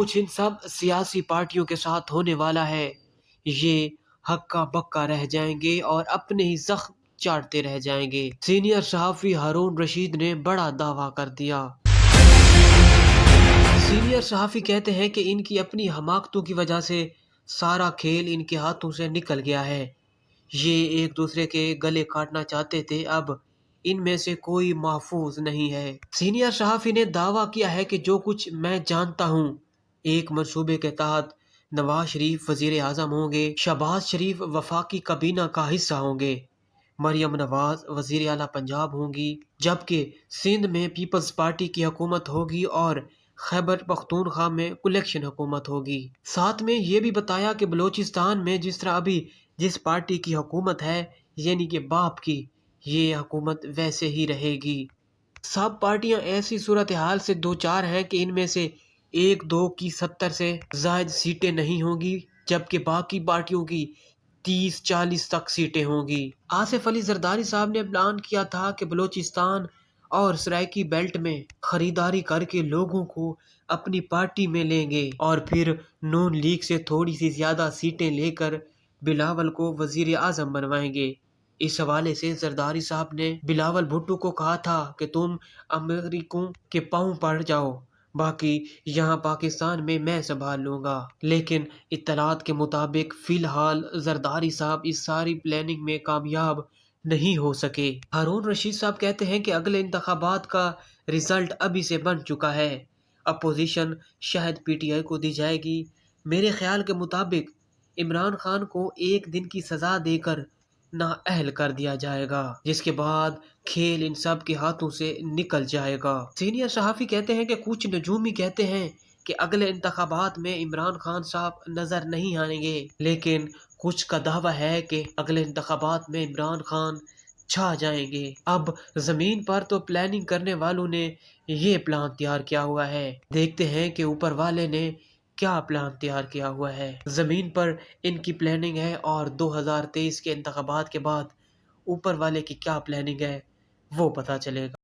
کچھ ان سب سیاسی پارٹیوں کے ساتھ ہونے والا ہے، یہ ہکا بکا رہ جائیں گے اور اپنے ہی زخم چاٹتے رہ جائیں گے۔ سینئر صحافی ہارون رشید نے بڑا دعویٰ کر دیا۔ سینئر صحافی کہتے ہیں کہ ان کی اپنی حماقتوں کی وجہ سے سارا کھیل ان کے ہاتھوں سے نکل گیا ہے۔ یہ ایک دوسرے کے گلے کاٹنا چاہتے تھے، اب ان میں سے کوئی محفوظ نہیں ہے۔ سینئر صحافی نے دعویٰ کیا ہے کہ جو کچھ میں جانتا ہوں، ایک منصوبے کے تحت نواز شریف وزیر اعظم ہوں گے، شہباز شریف وفاقی کابینہ کا حصہ ہوں گے، مریم نواز وزیر اعلیٰ پنجاب ہوں گی، جبکہ سندھ میں پیپلز پارٹی کی حکومت ہوگی اور خیبر پختونخوا میں کولیکشن حکومت ہوگی۔ ساتھ میں یہ بھی بتایا کہ بلوچستان میں جس طرح ابھی جس پارٹی کی حکومت ہے، یعنی کہ باپ کی، یہ حکومت ویسے ہی رہے گی۔ سب پارٹیاں ایسی صورتحال سے دوچار ہیں کہ ان میں سے ایک دو کی 70 سے زائد سیٹیں نہیں ہوں گی، جبکہ باقی پارٹیوں کی 30-40 تک سیٹیں ہوں گی۔ آصف علی زرداری صاحب نے اعلان کیا تھا کہ بلوچستان اور سرائکی بیلٹ میں خریداری کر کے لوگوں کو اپنی پارٹی میں لیں گے اور پھر نون لیگ سے تھوڑی سی زیادہ سیٹیں لے کر بلاول کو وزیر اعظم بنوائیں گے۔ اس حوالے سے زرداری صاحب نے بلاول بھٹو کو کہا تھا کہ تم امریکوں کے پاؤں پڑ جاؤ، باقی یہاں پاکستان میں سنبھال لوں گا۔ لیکن اطلاعات کے مطابق فی الحال زرداری صاحب اس ساری پلاننگ میں کامیاب نہیں ہو سکے۔ ہارون رشید صاحب کہتے ہیں کہ اگلے انتخابات کا رزلٹ ابھی سے بن چکا ہے، اپوزیشن شاید پی ٹی آئی کو دی جائے گی۔ میرے خیال کے مطابق عمران خان کو 1 دن کی سزا دے کر نااہل کر دیا جائے گا، جس کے بعد کھیل ان سب کے ہاتھوں سے نکل جائے گا۔ سینئر صحافی کہتے ہیں کہ کچھ نجومی کہتے ہیں کہ اگلے انتخابات میں عمران خان صاحب نظر نہیں آئیں گے، لیکن کچھ کا دعویٰ ہے کہ اگلے انتخابات میں عمران خان چھا جائیں گے۔ اب زمین پر تو پلاننگ کرنے والوں نے یہ پلان تیار کیا ہوا ہے، دیکھتے ہیں کہ اوپر والے نے کیا پلان تیار کیا ہوا ہے۔ زمین پر ان کی پلاننگ ہے اور 2023 کے انتخابات کے بعد اوپر والے کی کیا پلاننگ ہے وہ پتہ چلے گا۔